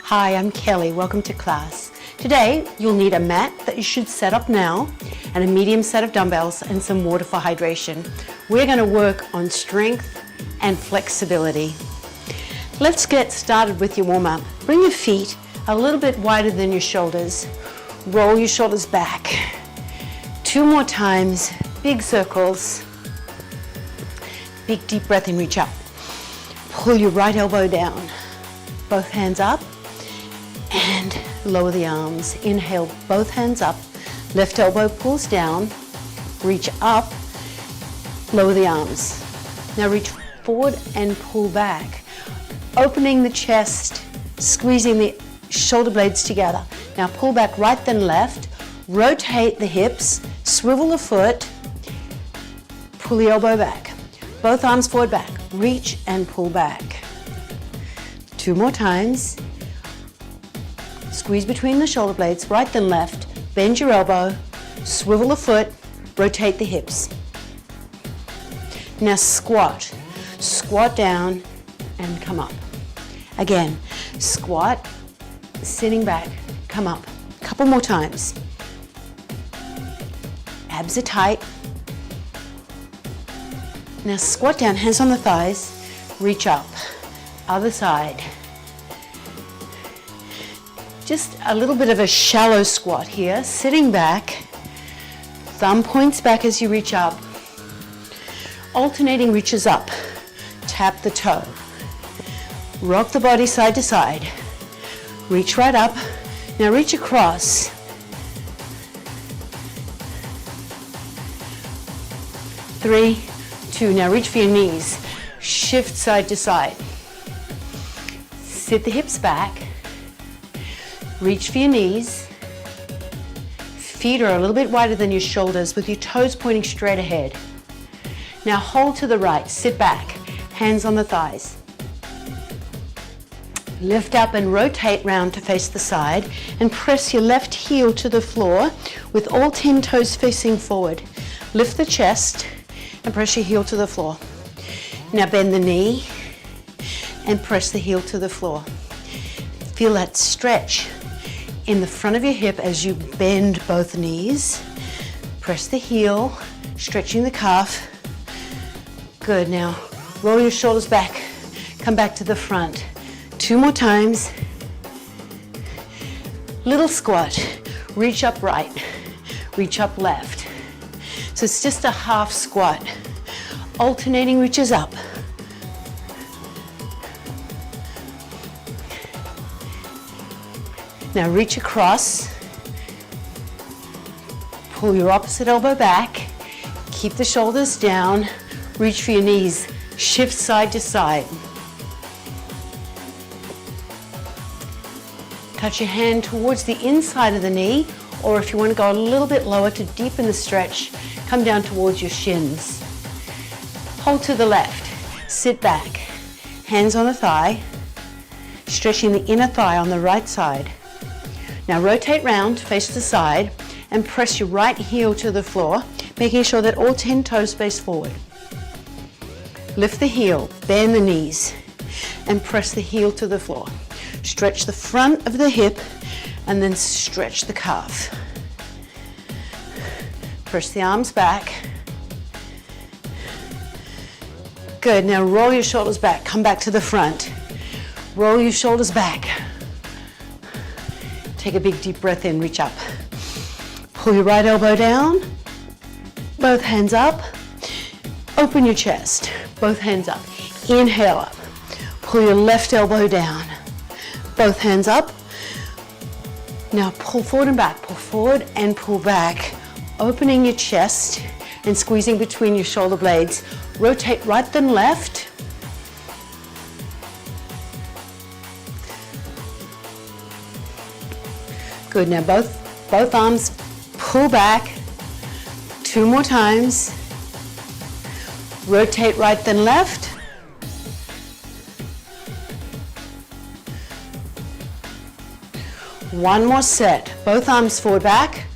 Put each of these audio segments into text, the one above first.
Hi, I'm Kelly. Welcome to class. Today, you'll need a mat that you should set up now and a medium set of dumbbells and some water for hydration. We're going to work on strength and flexibility. Let's get started with your warm-up. Bring your feet a little bit wider than your shoulders. Roll your shoulders back. 2 more times, big circles. Big deep breath in, reach up. Pull your right elbow down. Both hands up and lower the arms. Inhale, both hands up. Left elbow pulls down. Reach up, lower the arms. Now reach forward and pull back. Opening the chest, squeezing the shoulder blades together. Now pull back right then left. Rotate the hips, swivel the foot, pull the elbow back. Both arms forward back. Reach and pull back. 2 more times. Squeeze between the shoulder blades, right then left. Bend your elbow, swivel the foot, rotate the hips. Now squat. Squat down and come up. Again, squat, sitting back, come up. Couple more times. Abs are tight. Now squat down, hands on the thighs, reach up. Other side. Just a little bit of a shallow squat here, sitting back. Thumb points back as you reach up. Alternating reaches up. Tap the toe. Rock the body side to side. Reach right up. Now reach across. Three, 2. Now reach for your knees. Shift side to side. Sit the hips back. Reach for your knees. Feet are a little bit wider than your shoulders with your toes pointing straight ahead. Now hold to the right, sit back, hands on the thighs. Lift up and rotate round to face the side and press your left heel to the floor with all 10 toes facing forward. Lift the chest and press your heel to the floor. Now bend the knee and press the heel to the floor. Feel that stretch in the front of your hip as you bend both knees. Press the heel, stretching the calf. Good, now roll your shoulders back, come back to the front. 2 more times. Little squat, reach up right, reach up left. So it's just a half squat. Alternating reaches up. Now reach across, pull your opposite elbow back, keep the shoulders down, reach for your knees, shift side to side. Touch your hand towards the inside of the knee, or if you want to go a little bit lower to deepen the stretch, come down towards your shins. Hold to the left, sit back, hands on the thigh, stretching the inner thigh on the right side. Now rotate round, face the side, and press your right heel to the floor, making sure that all 10 toes face forward. Lift the heel, bend the knees, and press the heel to the floor. Stretch the front of the hip, and then stretch the calf. Press the arms back. Good, now roll your shoulders back, come back to the front. Roll your shoulders back. Take a big deep breath in, reach up. Pull your right elbow down, both hands up. Open your chest, both hands up. Inhale up. Pull your left elbow down, both hands up. Now pull forward and back, pull forward and pull back. Opening your chest and squeezing between your shoulder blades. Rotate right then left. Good, now both arms pull back. 2 more times. Rotate right then left. One more set. Both arms forward back,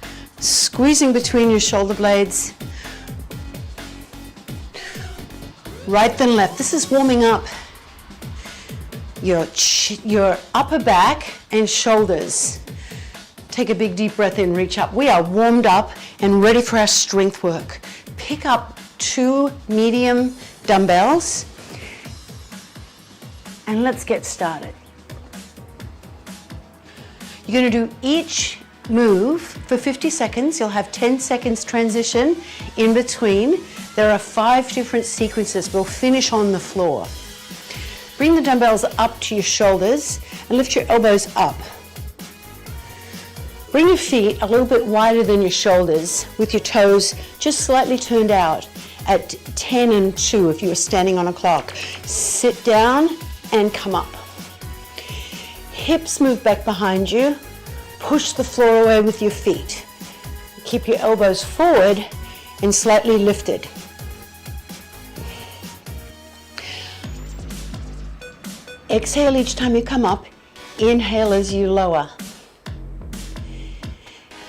squeezing between your shoulder blades. Right then left. This is warming up. your upper back and shoulders. Take a big deep breath in, reach up. We are warmed up and ready for our strength work. Pick up 2 medium dumbbells and let's get started. You're going to do each move for 50 seconds. You'll have 10 seconds transition in between. There are 5 different sequences. We'll finish on the floor. Bring the dumbbells up to your shoulders and lift your elbows up. Bring your feet a little bit wider than your shoulders with your toes just slightly turned out at 10 and 2 if you were standing on a clock. Sit down and come up. Hips move back behind you. Push the floor away with your feet. Keep your elbows forward and slightly lifted. Exhale each time you come up. Inhale as you lower.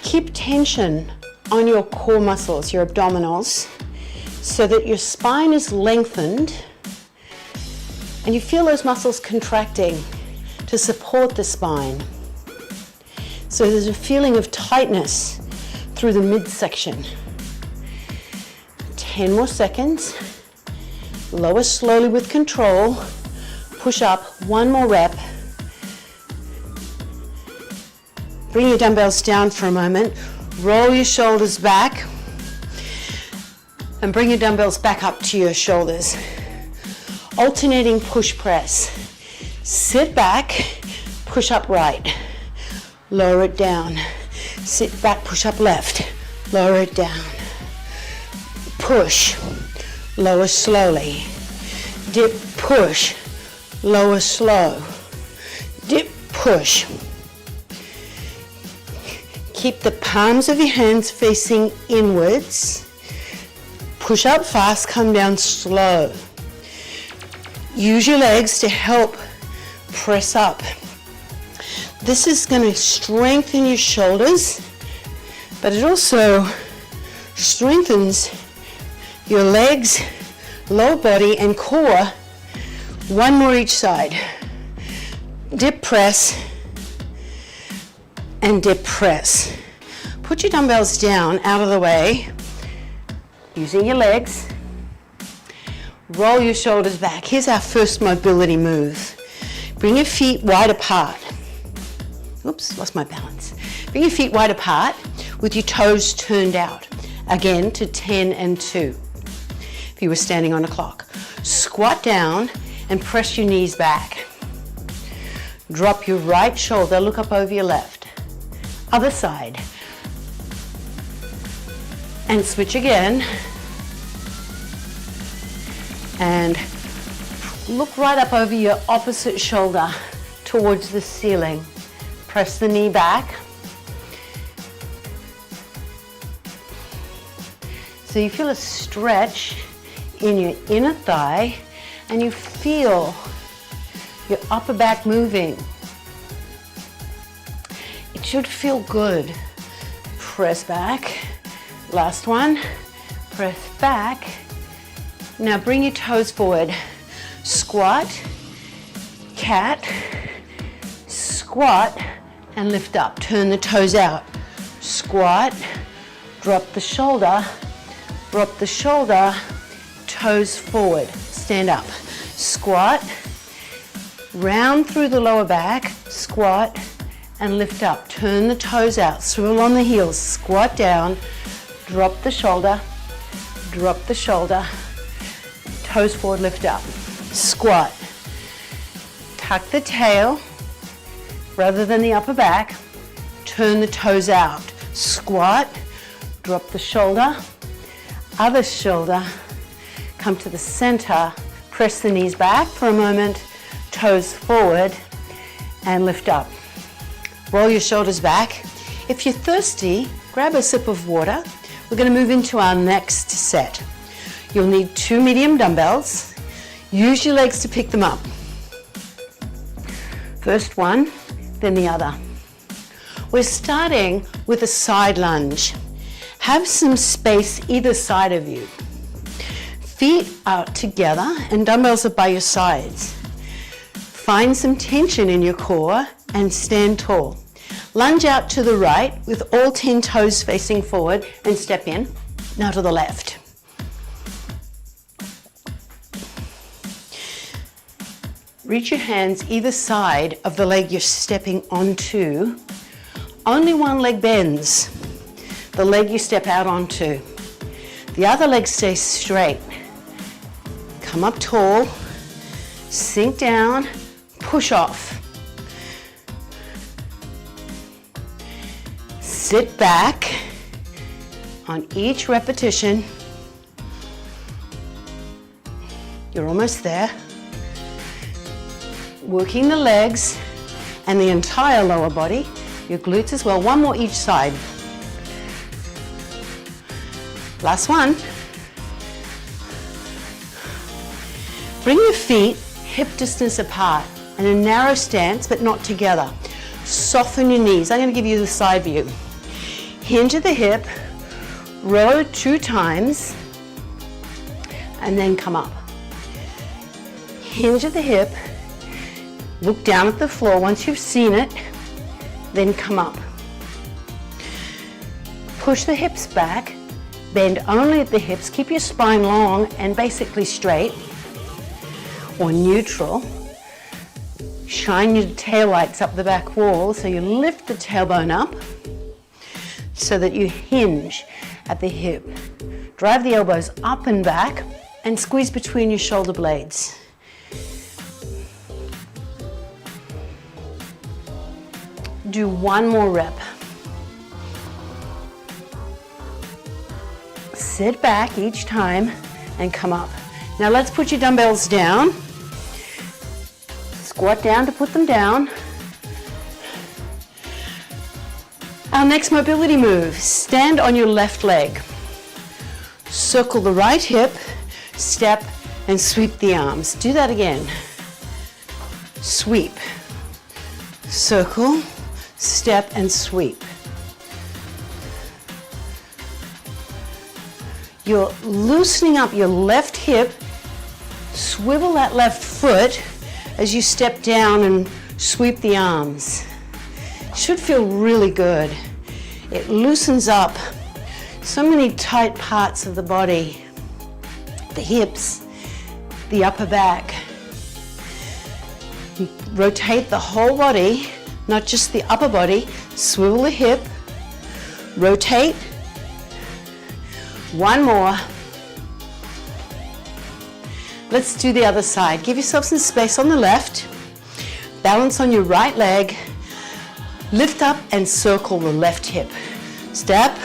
Keep tension on your core muscles, your abdominals, so that your spine is lengthened and you feel those muscles contracting to support the spine. So there's a feeling of tightness through the midsection. 10 more seconds. Lower slowly with control. Push up, 1 more rep. Bring your dumbbells down for a moment. Roll your shoulders back. And bring your dumbbells back up to your shoulders. Alternating push press. Sit back, push up right. Lower it down. Sit back, push up left. Lower it down. Push. Lower slowly. Dip, push. Lower slow. Dip, push. Keep the palms of your hands facing inwards. Push up fast, come down slow. Use your legs to help press up. This is going to strengthen your shoulders, but it also strengthens your legs, lower body, and core. 1 more each side. Dip press and dip press. Put your dumbbells down out of the way, using your legs. Roll your shoulders back. Here's our first mobility move. Bring your feet wide apart. Oops, lost my balance. Bring your feet wide apart with your toes turned out. Again to 10 and 2. If you were standing on a clock. Squat down and press your knees back. Drop your right shoulder, look up over your left. Other side. And switch again. And look right up over your opposite shoulder towards the ceiling. Press the knee back. So you feel a stretch in your inner thigh and you feel your upper back moving. It should feel good. Press back. Last one. Press back. Now bring your toes forward. Squat, cat, squat, and lift up. Turn the toes out. Squat, drop the shoulder, toes forward. Stand up. Squat, round through the lower back, squat, and lift up. Turn the toes out. Swivel on the heels. Squat down, drop the shoulder, toes forward, lift up. Squat. Tuck the tail rather than the upper back. Turn the toes out. Squat. Drop the shoulder. Other shoulder. Come to the center. Press the knees back for a moment. Toes forward and lift up. Roll your shoulders back. If you're thirsty, grab a sip of water. We're going to move into our next set. You'll need 2 medium dumbbells. Use your legs to pick them up. First one, then the other. We're starting with a side lunge. Have some space either side of you. Feet are together and dumbbells are by your sides. Find some tension in your core and stand tall. Lunge out to the right with all 10 toes facing forward and step in. Now to the left. Reach your hands either side of the leg you're stepping onto. Only one leg bends, the leg you step out onto. The other leg stays straight. Come up tall, sink down, push off. Sit back on each repetition. You're almost there. Working the legs and the entire lower body, your glutes as well. One more each side. Last one. Bring your feet hip distance apart in a narrow stance, but not together. Soften your knees. I'm going to give you the side view. Hinge at the hip, row 2 times, and then come up. Hinge at the hip, look down at the floor. Once you've seen it, then come up. Push the hips back, bend only at the hips, keep your spine long and basically straight or neutral. Shine your taillights up the back wall, so you lift the tailbone up so that you hinge at the hip. Drive the elbows up and back and squeeze between your shoulder blades. Do one more rep. Sit back each time and come up. Now let's put your dumbbells down. Squat down to put them down. Our next mobility move, stand on your left leg. Circle the right hip, step and sweep the arms. Do that again. Sweep, circle, step and sweep. You're loosening up your left hip, swivel that left foot as you step down and sweep the arms. Should feel really good. It loosens up so many tight parts of the body, the hips, the upper back. Rotate the whole body, not just the upper body. Swivel the hip, rotate. One more. Let's do the other side. Give yourself some space on the left. Balance on your right leg. Lift up and circle the left hip. Step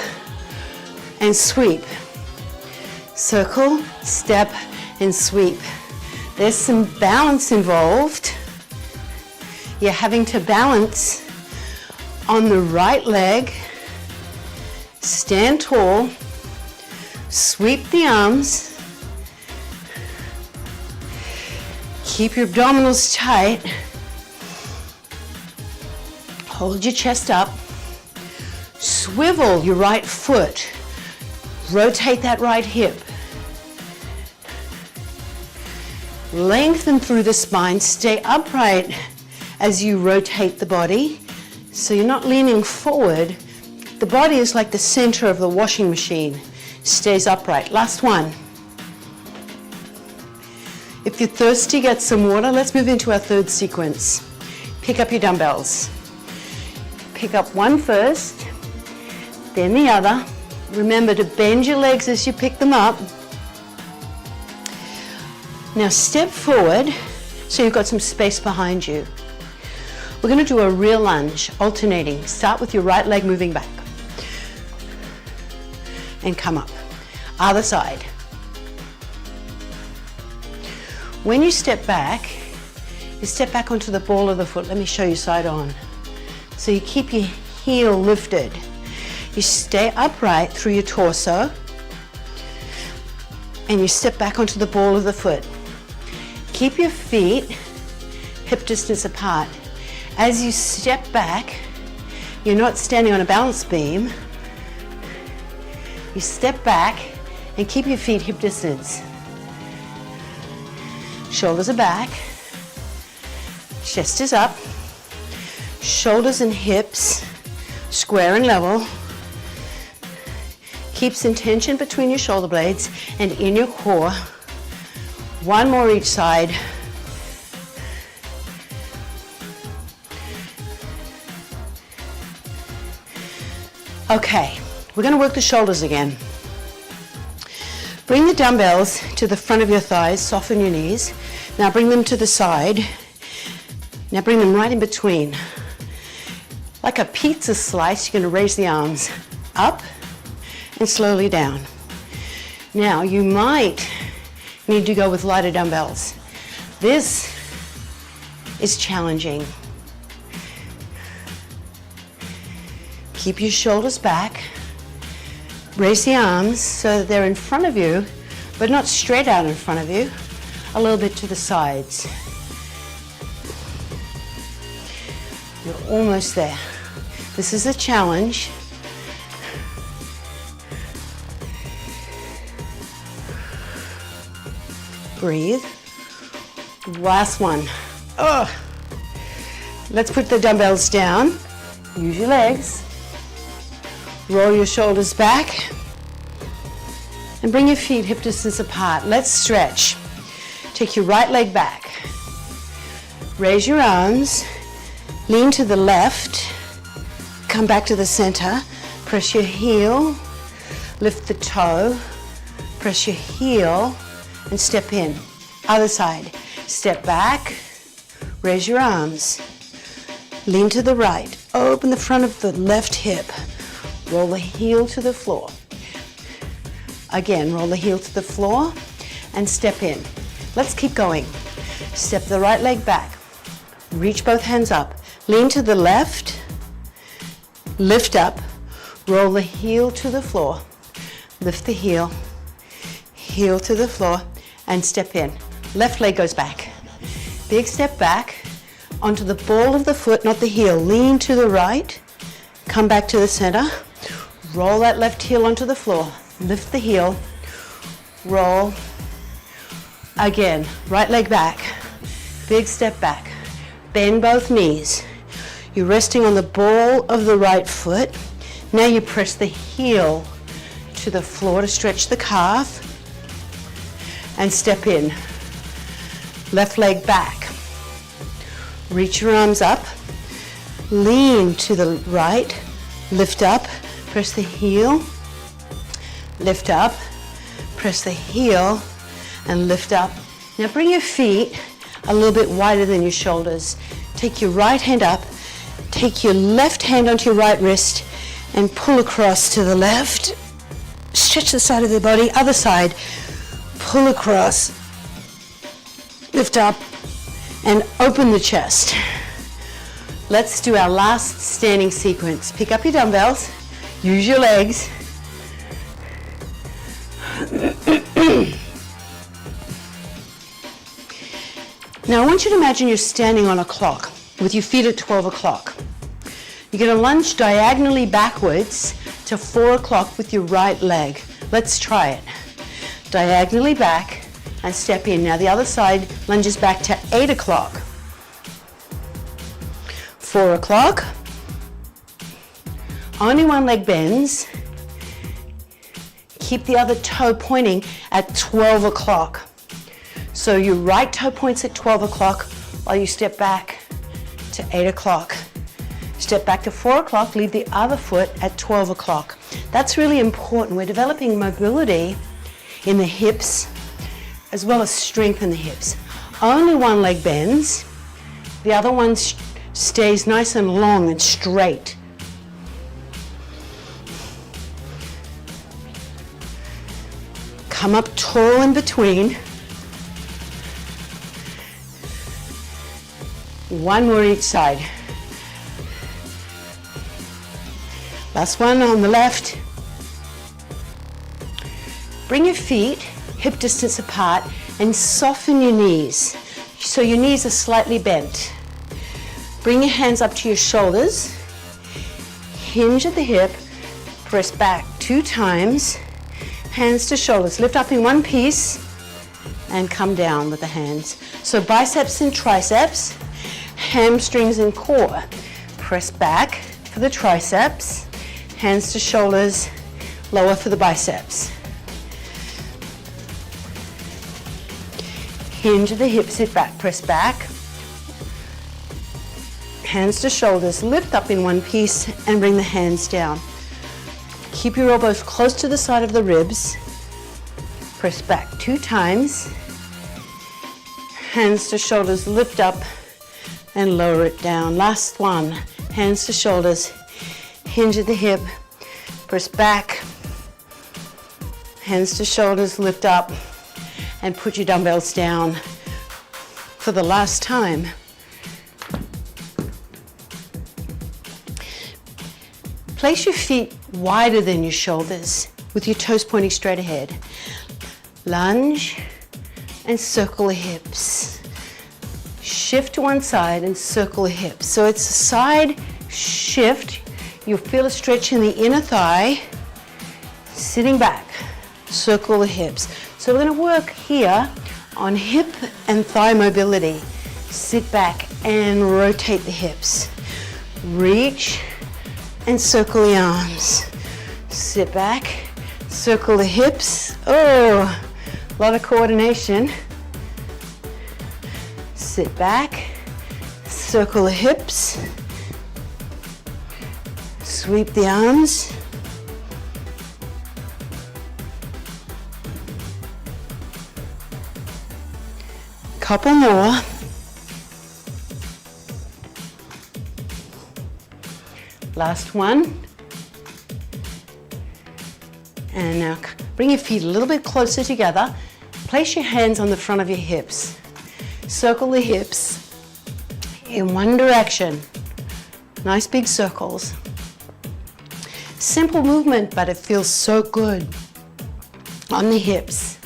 and sweep. Circle, step and sweep. There's some balance involved. You're having to balance on the right leg. Stand tall. Sweep the arms. Keep your abdominals tight. Hold your chest up. Swivel your right foot. Rotate that right hip. Lengthen through the spine. Stay upright as you rotate the body. So you're not leaning forward. The body is like the center of the washing machine. Stays upright. Last one. If you're thirsty, get some water. Let's move into our third sequence. Pick up your dumbbells. Pick up one first, then the other. Remember to bend your legs as you pick them up. Now step forward so you've got some space behind you. We're going to do a real lunge, alternating. Start with your right leg moving back. And come up. Other side. When you step back onto the ball of the foot. Let me show you side on. So you keep your heel lifted. You stay upright through your torso. And you step back onto the ball of the foot. Keep your feet hip distance apart. As you step back, you're not standing on a balance beam. You step back and keep your feet hip distance. Shoulders are back. Chest is up, shoulders and hips square and level. Keep some tension between your shoulder blades and in your core. One more each side. Okay, we're going to work the shoulders again. Bring the dumbbells to the front of your thighs, soften your knees. Now bring them to the side. Now bring them right in between. Like a pizza slice, you're going to raise the arms up and slowly down. Now you might need to go with lighter dumbbells. This is challenging. Keep your shoulders back. Raise the arms so that they're in front of you, but not straight out in front of you, a little bit to the sides. You're almost there. This is a challenge. Breathe. Last one. Oh. Let's put the dumbbells down. Use your legs. Roll your shoulders back. And bring your feet hip distance apart. Let's stretch. Take your right leg back. Raise your arms. Lean to the left. Come back to the center. Press your heel. Lift the toe. Press your heel. And step in. Other side. Step back. Raise your arms. Lean to the right. Open the front of the left hip. Roll the heel to the floor. Again, roll the heel to the floor and step in. Let's keep going. Step the right leg back. Reach both hands up. Lean to the left. Lift up. Roll the heel to the floor. Lift the heel. Heel to the floor. And step in. Left leg goes back. Big step back onto the ball of the foot, not the heel. Lean to the right. Come back to the center. Roll that left heel onto the floor. Lift the heel. Roll. Again, right leg back. Big step back. Bend both knees. You're resting on the ball of the right foot. Now you press the heel to the floor to stretch the calf. And step in. Left leg back. Reach your arms up. Lean to the right. Lift up. Press the heel. Lift up. Press the heel. And lift up. Now bring your feet a little bit wider than your shoulders. Take your right hand up. Take your left hand onto your right wrist and pull across to the left. Stretch the side of the body. Other side. Pull across, lift up, and open the chest. Let's do our last standing sequence. Pick up your dumbbells, use your legs. Now I want you to imagine you're standing on a clock with your feet at 12 o'clock. You're going to lunge diagonally backwards to 4 o'clock with your right leg. Let's try it. Diagonally back and step in. Now the other side lunges back to 8 o'clock. 4 o'clock. Only one leg bends. Keep the other toe pointing at 12 o'clock. So your right toe points at 12 o'clock while you step back to 8 o'clock. Step back to 4 o'clock, leave the other foot at 12 o'clock. That's really important. We're developing mobility in the hips, as well as strength in the hips. Only one leg bends, the other one stays nice and long and straight. Come up tall in between. One more each side. Last one on the left. Bring your feet hip distance apart and soften your knees so your knees are slightly bent. Bring your hands up to your shoulders. Hinge at the hip. Press back 2 times. Hands to shoulders. Lift up in one piece and come down with the hands. So biceps and triceps. hamstrings and core. Press back for the triceps, hands to shoulders, lower for the biceps. Hinge at the hips, sit back, press back. Hands to shoulders, lift up in one piece and bring the hands down. Keep your elbows close to the side of the ribs. Press back 2 times. Hands to shoulders, lift up and lower it down. Last one, hands to shoulders, hinge at the hip, press back. Hands to shoulders, lift up and put your dumbbells down for the last time. Place your feet wider than your shoulders with your toes pointing straight ahead. Lunge and circle the hips. Shift to one side and circle the hips. So it's a side shift. You'll feel a stretch in the inner thigh. Sitting back, circle the hips. So we're going to work here on hip and thigh mobility. Sit back and rotate the hips. Reach and circle the arms. Sit back, circle the hips. Oh, a lot of coordination. Sit back, circle the hips. Sweep the arms. Couple more. Last one. And now bring your feet a little bit closer together. Place your hands on the front of your hips. Circle the hips in one direction. Nice big circles. Simple movement, but it feels so good on the hips.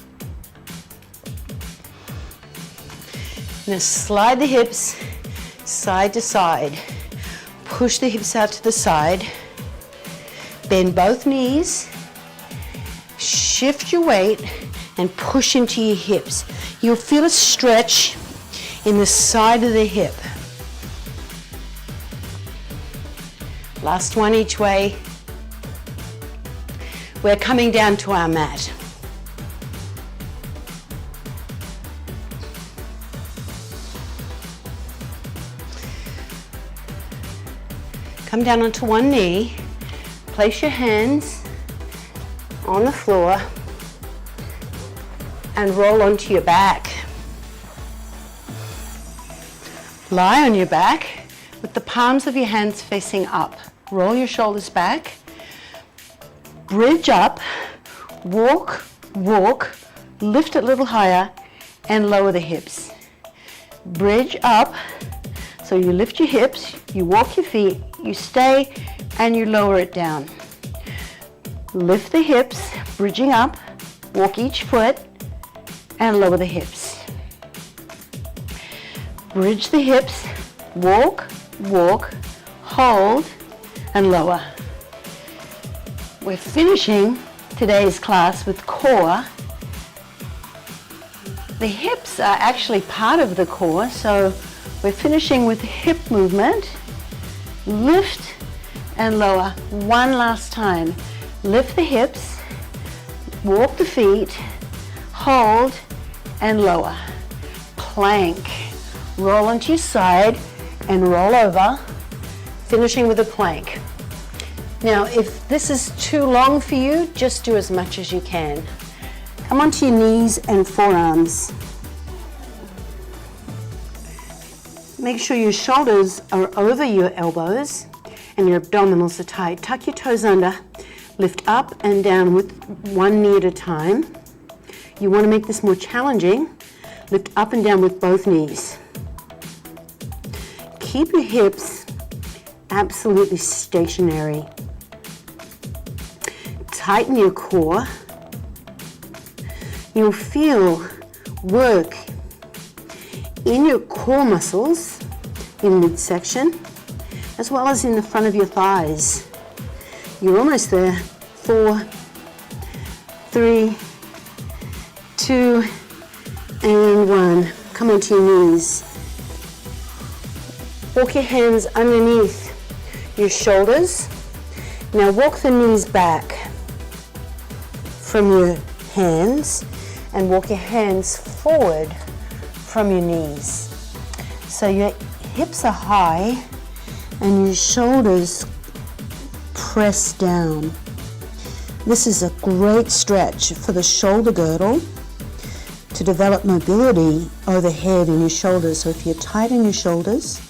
Now slide the hips side to side. Push the hips out to the side. Bend both knees. Shift your weight and push into your hips. You'll feel a stretch in the side of the hip. Last one each way. We're coming down to our mat. Come down onto one knee, place your hands on the floor and roll onto your back. Lie on your back with the palms of your hands facing up. Roll your shoulders back, bridge up, walk, walk, lift it a little higher and lower the hips. Bridge up, so you lift your hips, you walk your feet, you stay and you lower it down. Lift the hips, bridging up, walk each foot and lower the hips. Bridge the hips, walk, walk, hold and lower. We're finishing today's class with core. The hips are actually part of the core, so we're finishing with hip movement. Lift and lower. One last time. Lift the hips, walk the feet, hold and lower. Plank. Roll onto your side and roll over, finishing with a plank. Now, if this is too long for you, just do as much as you can. Come onto your knees and forearms. Make sure your shoulders are over your elbows and your abdominals are tight. Tuck your toes under, lift up and down with one knee at a time. You want to make this more challenging. Lift up and down with both knees. Keep your hips absolutely stationary. Tighten your core. You'll feel work in your core muscles in midsection, as well as in the front of your thighs. You're almost there. 4, 3, 2, and 1. Come onto your knees. Walk your hands underneath your shoulders. Now walk the knees back from your hands and walk your hands forward from your knees. So your hips are high and your shoulders press down. This is a great stretch for the shoulder girdle to develop mobility overhead in your shoulders. So if you're tight in your shoulders,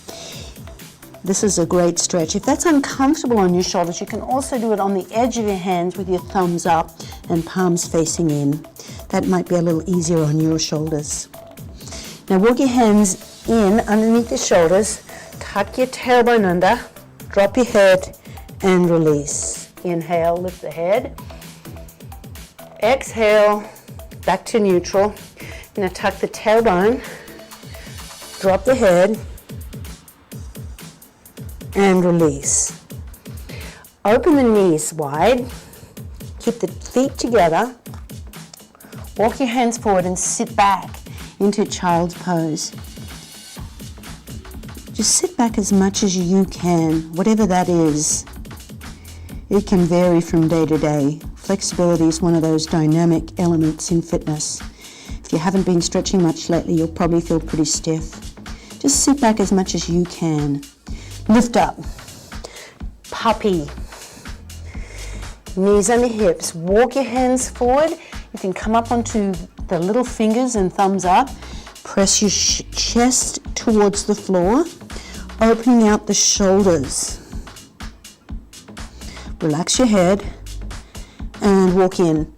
this is a great stretch. If that's uncomfortable on your shoulders, you can also do it on the edge of your hands with your thumbs up and palms facing in. That might be a little easier on your shoulders. Now walk your hands in underneath the shoulders, tuck your tailbone under, drop your head and release. Inhale, lift the head. Exhale, back to neutral. Now tuck the tailbone, drop the head, and release. Open the knees wide, keep the feet together, walk your hands forward and sit back into child's pose. Just sit back as much as you can, whatever that is. It can vary from day to day. Flexibility is one of those dynamic elements in fitness. If you haven't been stretching much lately, you'll probably feel pretty stiff. Just sit back as much as you can. Lift up. Puppy. Knees under hips. Walk your hands forward. You can come up onto the little fingers and thumbs up. Press your chest towards the floor, opening out the shoulders. Relax your head and walk in.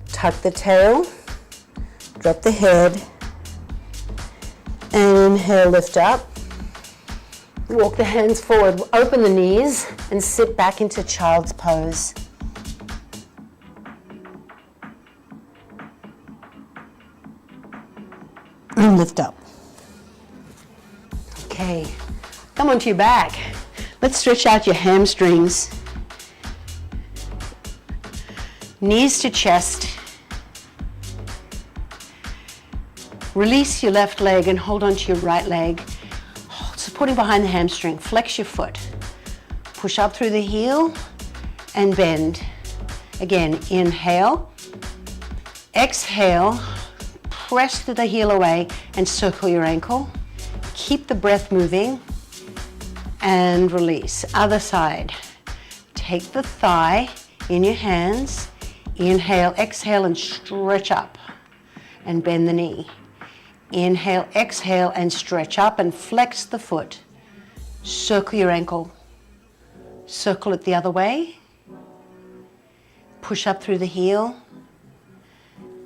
Tuck the tail, drop the head, and inhale, lift up. Walk the hands forward, open the knees, and sit back into child's pose. And lift up. Okay, come onto your back. Let's stretch out your hamstrings. Knees to chest. Release your left leg and hold onto your right leg, supporting behind the hamstring. Flex your foot. Push up through the heel and bend. Again, inhale. Exhale. Press the heel away and circle your ankle. Keep the breath moving and release. Other side. Take the thigh in your hands. Inhale, exhale, and stretch up and bend the knee. Inhale, exhale, and stretch up and flex the foot. Circle your ankle. Circle it the other way. Push up through the heel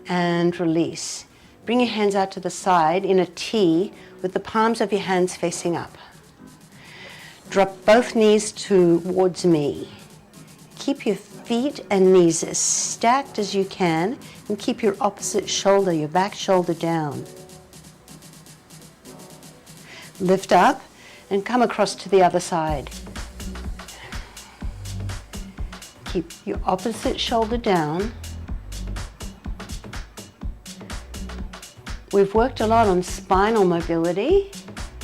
and release. Bring your hands out to the side in a T with the palms of your hands facing up. Drop both knees towards me. Keep your feet and knees as stacked as you can and keep your opposite shoulder, your back shoulder down. Lift up and come across to the other side. Keep your opposite shoulder down. We've worked a lot on spinal mobility,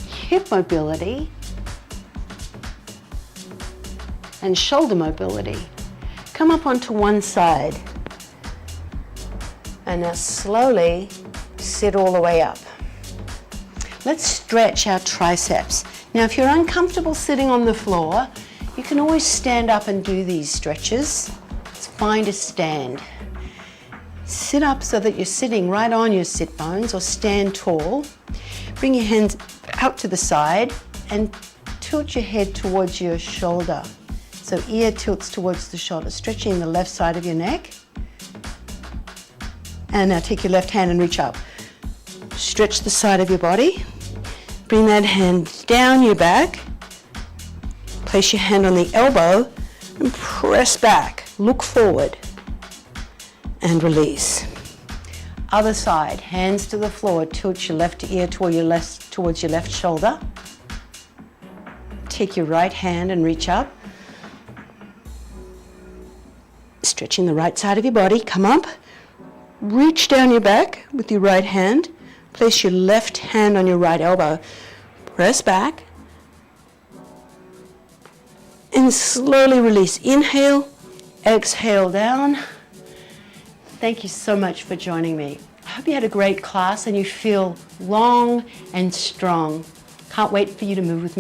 hip mobility, and shoulder mobility. Come up onto one side. And now slowly sit all the way up. Let's stretch our triceps. Now if you're uncomfortable sitting on the floor, you can always stand up and do these stretches. It's fine to stand. Sit up so that you're sitting right on your sit bones, or stand tall. Bring your hands out to the side and tilt your head towards your shoulder. So ear tilts towards the shoulder, stretching the left side of your neck. And now take your left hand and reach up. Stretch the side of your body. Bring that hand down your back. Place your hand on the elbow and press back. Look forward and release. Other side, hands to the floor. Tilt your left ear towards your left shoulder. Take your right hand and reach up. Stretching the right side of your body. Come up. Reach down your back with your right hand. Place your left hand on your right elbow. Press back. And slowly release. Inhale, exhale down. Thank you so much for joining me. I hope you had a great class and you feel long and strong. Can't wait for you to move with me